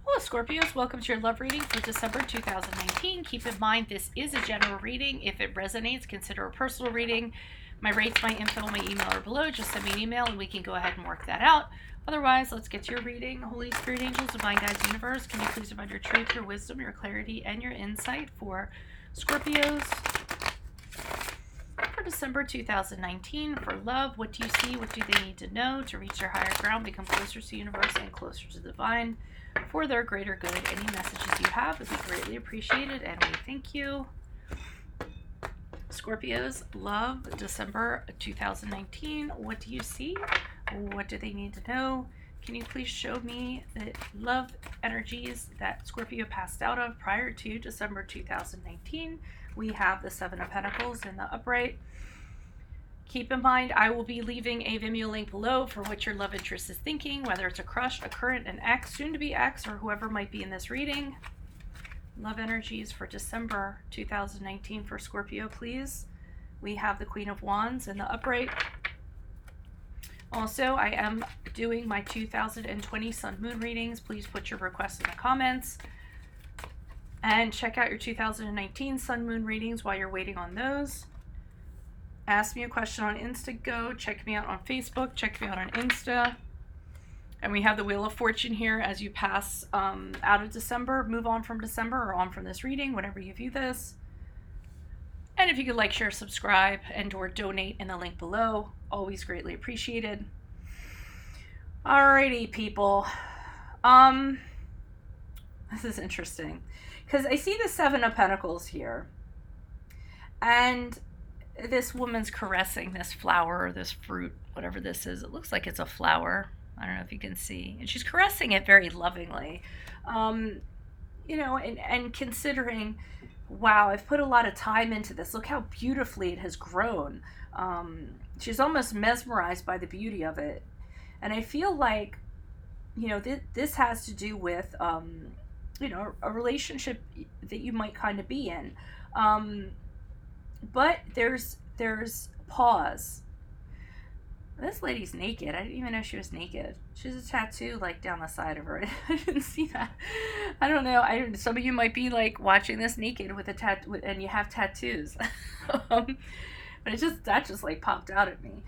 Hello, Scorpios. Welcome to your love reading for December 2019. Keep in mind, this is a general reading. If it resonates, consider a personal reading. My rates, my info, my email are below. Just send me an email and we can go ahead and work that out. Otherwise, let's get to your reading. Holy Spirit, angels, divine guides, universe, can you please provide your truth, your wisdom, your clarity, and your insight for Scorpios for December 2019? For love, what do you see? What do they need to know to reach their higher ground, become closer to the universe and closer to the divine? For their greater good, any messages you have would be greatly appreciated, and we thank you. Scorpios, love, December 2019. What do you see? What do they need to know? Can you please show me the love energies that Scorpio passed out of prior to December 2019? We have the Seven of Pentacles in the upright. Keep in mind, I will be leaving a Vimeo link below for what your love interest is thinking, whether it's a crush, a current, an ex, soon to be ex, or whoever might be in this reading. Love energies for December 2019 for Scorpio, please. We have the Queen of Wands in the upright. Also, I am doing my 2020 Sun Moon readings. Please put your requests in the comments. And check out your 2019 Sun Moon readings while you're waiting on those. Ask me a question on Instago. Check me out on Facebook. Check me out on Insta. And we have the Wheel of Fortune here as you pass out of December, move on from December, or on from this reading, whenever you view this. And if you could like, share, subscribe, and or donate in the link below, always greatly appreciated. Alrighty, people. This is interesting because I see the Seven of Pentacles here, and this woman's caressing this flower or this fruit, whatever this is. It looks like it's a flower. I don't know if you can see. And she's caressing it very lovingly. You know, and considering, wow, I've put a lot of time into this. Look how beautifully it has grown. She's almost mesmerized by the beauty of it. And I feel like, you know, this has to do with, you know, a relationship that you might kind of be in. But there's pause. This lady's naked. I didn't even know she was naked. She has a tattoo like down the side of her. I didn't see that. I don't know. Some of you might be like watching this naked with a tattoo, and you have tattoos. But that just like popped out at me.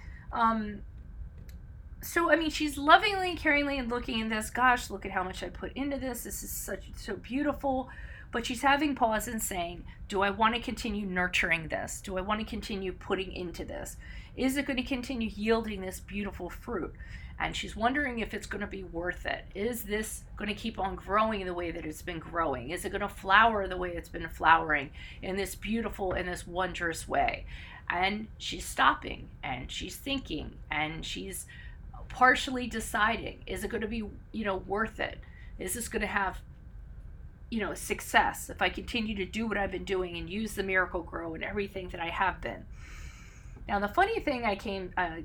So I mean, she's lovingly, caringly, and looking at this. Gosh, look at how much I put into this. This is so beautiful. But she's having pause and saying, do I want to continue nurturing this? Do I want to continue putting into this? Is it going to continue yielding this beautiful fruit? And she's wondering if it's going to be worth it. Is this going to keep on growing the way that it's been growing? Is it going to flower the way it's been flowering in this beautiful and this wondrous way? And she's stopping and she's thinking and she's partially deciding, is it going to be, you know, worth it? Is this going to have, you know, success if I continue to do what I've been doing and use the Miracle Grow and everything that I have been? Now, the funny thing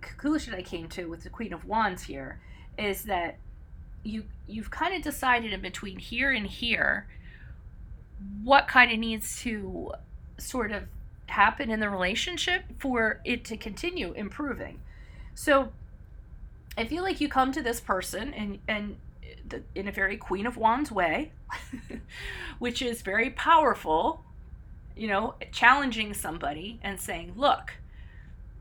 conclusion I came to with the Queen of Wands here is that you've kind of decided in between here and here what kind of needs to sort of happen in the relationship for it to continue improving. So I feel like you come to this person and in a very Queen of Wands way, which is very powerful, you know, challenging somebody and saying, look,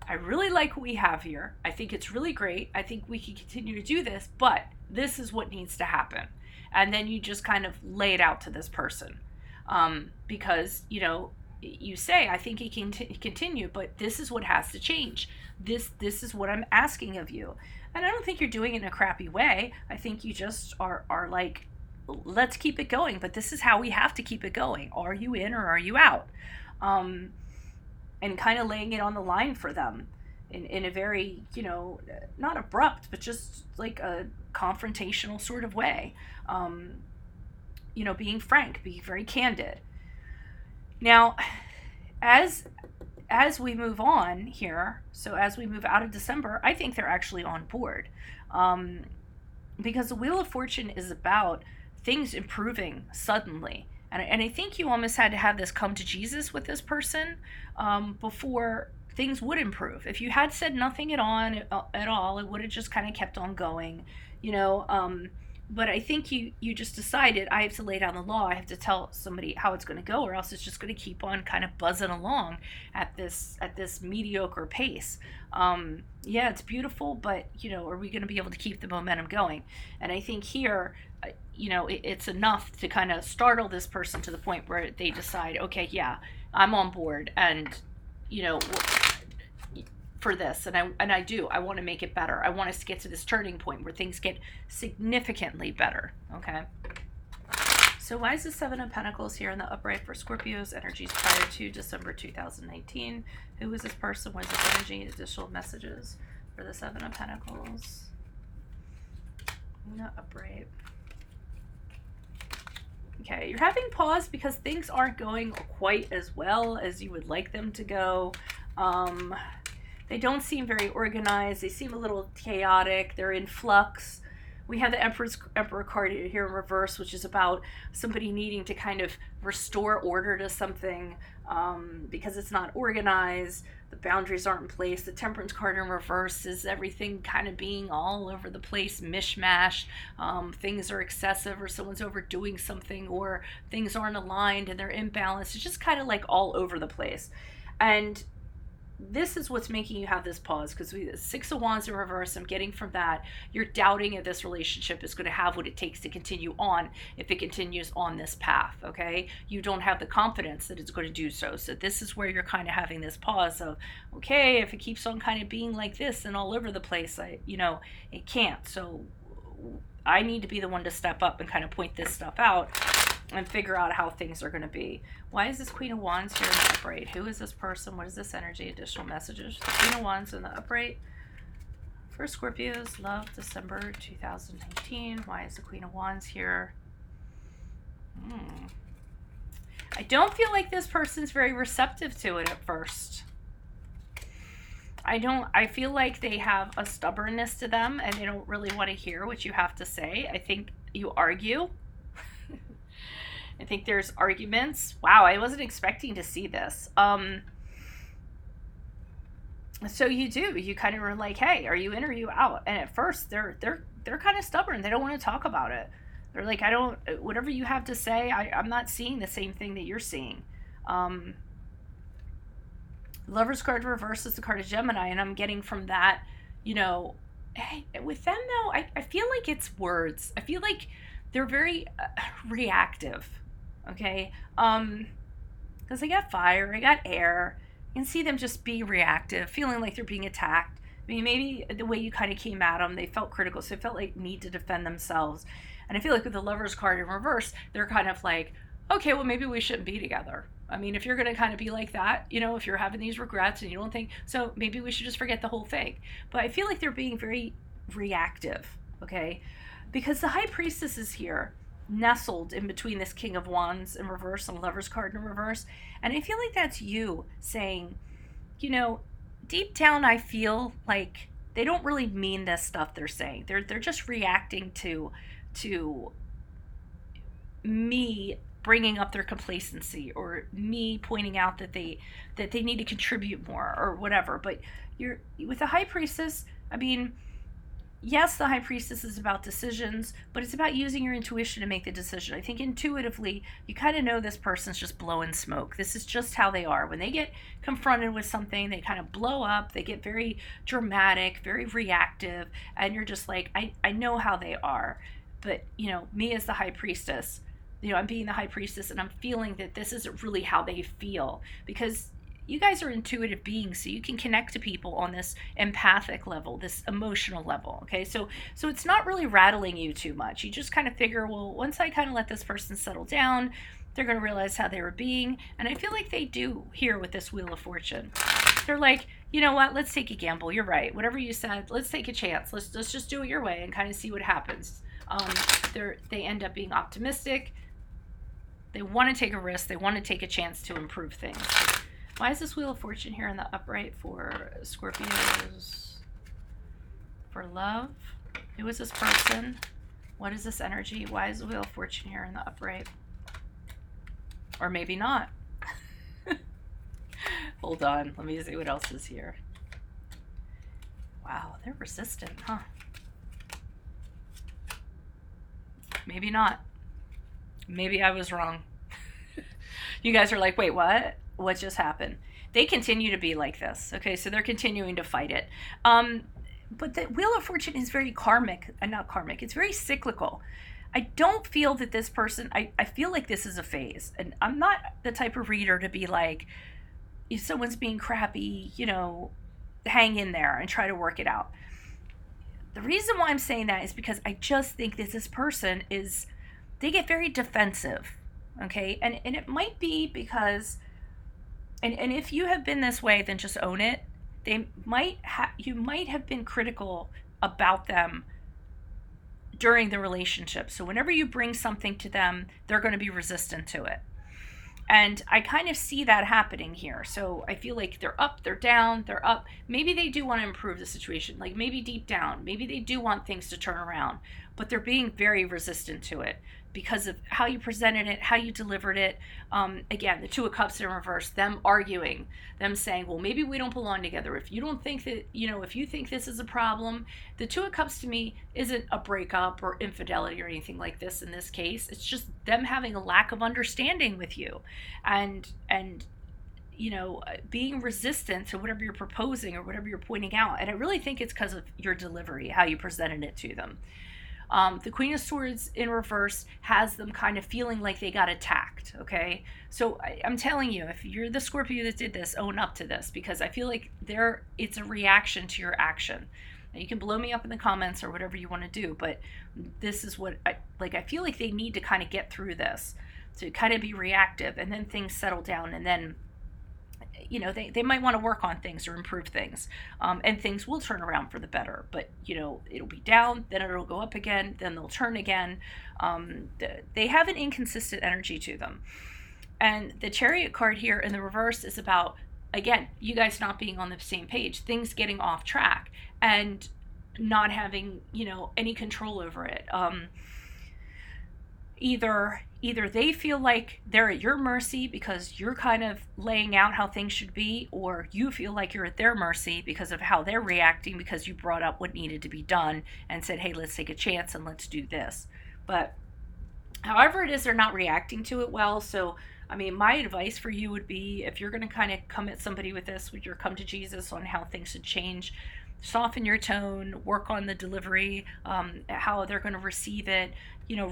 I really like what we have here. I think it's really great. I think we can continue to do this, but this is what needs to happen. And then you just kind of lay it out to this person. Because, you know, you say, I think it can continue, but this is what has to change. This is what I'm asking of you. And I don't think you're doing it in a crappy way. I think you just are like, let's keep it going, but this is how we have to keep it going. Are you in or are you out? And kind of laying it on the line for them in a very, you know, not abrupt, but just like a confrontational sort of way. You know, being frank, being very candid. Now, as we move on here, so as we move out of December, I think they're actually on board. Because the Wheel of Fortune is about things improving suddenly. And I think you almost had to have this come to Jesus with this person before things would improve. If you had said nothing at all, it would have just kind of kept on going. You know, but I think you just decided, I have to lay down the law. I have to tell somebody how it's going to go, or else it's just going to keep on kind of buzzing along at this mediocre pace. Yeah, it's beautiful, but are we going to be able to keep the momentum going? And I think here, it's enough to kind of startle this person to the point where they decide, okay, yeah, I'm on board, and for this, and I want to make it better. I want us to get to this turning point where things get significantly better. Okay. So why is the Seven of Pentacles here in the upright for Scorpio's energies prior to December 2019? Who is this person? What is this energy? Additional messages for the Seven of Pentacles in the upright. Okay, you're having pause because things aren't going quite as well as you would like them to go. They don't seem very organized. They seem a little chaotic. They're in flux. We have the Emperor card here in reverse, which is about somebody needing to kind of restore order to something because it's not organized. The boundaries aren't in place. The Temperance card in reverse is everything kind of being all over the place, mishmash. Things are excessive, or someone's overdoing something, or things aren't aligned and they're imbalanced. It's just kind of like all over the place. And this is what's making you have this pause, because we Six of Wands in reverse, I'm getting from that, you're doubting if this relationship is going to have what it takes to continue on if it continues on this path. Okay, you don't have the confidence that it's going to do so. So this is where you're kind of having this pause of, okay, if it keeps on kind of being like this and all over the place, it can't. So I need to be the one to step up and kind of point this stuff out and figure out how things are going to be. Why is this Queen of Wands here in the upright? Who is this person? What is this energy? Additional messages. The Queen of Wands in the upright for Scorpios, love, December 2019. Why is the Queen of Wands here? I don't feel like this person's very receptive to it at first. I feel like they have a stubbornness to them and they don't really want to hear what you have to say. I think you argue. I think there's arguments. Wow, I wasn't expecting to see this. So you kind of were like, hey, are you in or are you out? And at first they're kind of stubborn. They don't want to talk about it. They're like, whatever you have to say, I'm not seeing the same thing that you're seeing. Lover's card reverse is the card of Gemini, and I'm getting from that, hey, with them though, I feel like it's words. I feel like they're very reactive. Okay, because I got fire, I got air. You can see them just be reactive, feeling like they're being attacked. I mean, maybe the way you kind of came at them, they felt critical, so they felt like need to defend themselves. And I feel like with the Lover's card in reverse, they're kind of like, okay, well, maybe we shouldn't be together. I mean, if you're going to kind of be like that, if you're having these regrets and you don't think, so maybe we should just forget the whole thing. But I feel like they're being very reactive, okay? Because the High Priestess is here, nestled in between this King of Wands in reverse and Lover's card in reverse. And I feel like that's you saying, deep down I feel like they don't really mean this stuff they're saying. They're just reacting to me bringing up their complacency, or me pointing out that they need to contribute more or whatever. But you're with the High Priestess, I mean, yes, the High Priestess is about decisions, but it's about using your intuition to make the decision. I think intuitively, you kind of know this person's just blowing smoke. This is just how they are. When they get confronted with something, they kind of blow up. They get very dramatic, very reactive, and you're just like, I know how they are. But, me as the High Priestess, I'm being the High Priestess, and I'm feeling that this isn't really how they feel, because you guys are intuitive beings, so you can connect to people on this empathic level, this emotional level, okay? So it's not really rattling you too much. You just kind of figure, well, once I kind of let this person settle down, they're going to realize how they were being. And I feel like they do here with this Wheel of Fortune. They're like, you know what, let's take a gamble. You're right. Whatever you said, let's take a chance. Let's just do it your way and kind of see what happens. They end up being optimistic. They want to take a risk. They want to take a chance to improve things. Why is this Wheel of Fortune here in the upright for Scorpios? For love? Who is this person? What is this energy? Why is the Wheel of Fortune here in the upright? Or maybe not. Hold on. Let me see what else is here. Wow, they're resistant, huh? Maybe not. Maybe I was wrong. You guys are like, wait, what? What just happened? They continue to be like this. Okay, so they're continuing to fight it. But the Wheel of Fortune is very karmic, not karmic, it's very cyclical. I don't feel that this person, I feel like this is a phase. And I'm not the type of reader to be like, if someone's being crappy, hang in there and try to work it out. The reason why I'm saying that is because I just think that this person they get very defensive. Okay, and it might be because, and if you have been this way, then just own it. You might have been critical about them during the relationship. So whenever you bring something to them, they're going to be resistant to it. And I kind of see that happening here. So I feel like they're up, they're down, they're up. Maybe they do want to improve the situation. Like maybe deep down, maybe they do want things to turn around, but they're being very resistant to it because of how you presented it, how you delivered it. Again, the Two of Cups in reverse, them arguing, them saying, well, maybe we don't belong together. If you don't think that, if you think this is a problem, the Two of Cups to me isn't a breakup or infidelity or anything like this in this case. It's just them having a lack of understanding with you and being resistant to whatever you're proposing or whatever you're pointing out. And I really think it's because of your delivery, how you presented it to them. The Queen of Swords in reverse has them kind of feeling like they got attacked, okay? So I'm telling you, if you're the Scorpio that did this, own up to this, because I feel like it's a reaction to your action. Now, you can blow me up in the comments or whatever you want to do, but this is what I feel like they need to kind of get through this to kind of be reactive, and then things settle down, and then they might want to work on things or improve things, and things will turn around for the better, but it'll be down, then it'll go up again, then they'll turn again. They have an inconsistent energy to them. And the Chariot card here in the reverse is about, again, you guys not being on the same page, things getting off track and not having any control over it. Either they feel like they're at your mercy because you're kind of laying out how things should be, or you feel like you're at their mercy because of how they're reacting because you brought up what needed to be done and said, hey, let's take a chance and let's do this. But however it is, they're not reacting to it well. So, my advice for you would be, if you're going to kind of come at somebody with this, with your come to Jesus on how things should change, soften your tone, work on the delivery, how they're going to receive it,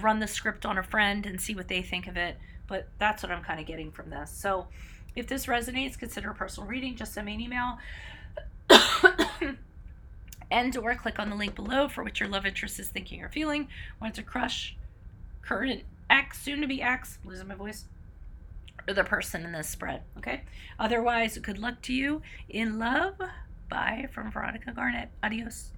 run the script on a friend and see what they think of it. But that's what I'm kind of getting from this. So if this resonates, consider a personal reading. Just send me an email or click on the link below for what your love interest is thinking or feeling. Want to crush, current ex, soon to be ex, losing my voice, or the person in this spread. Okay. Otherwise, good luck to you in love. Bye from Veronica Garnett. Adios.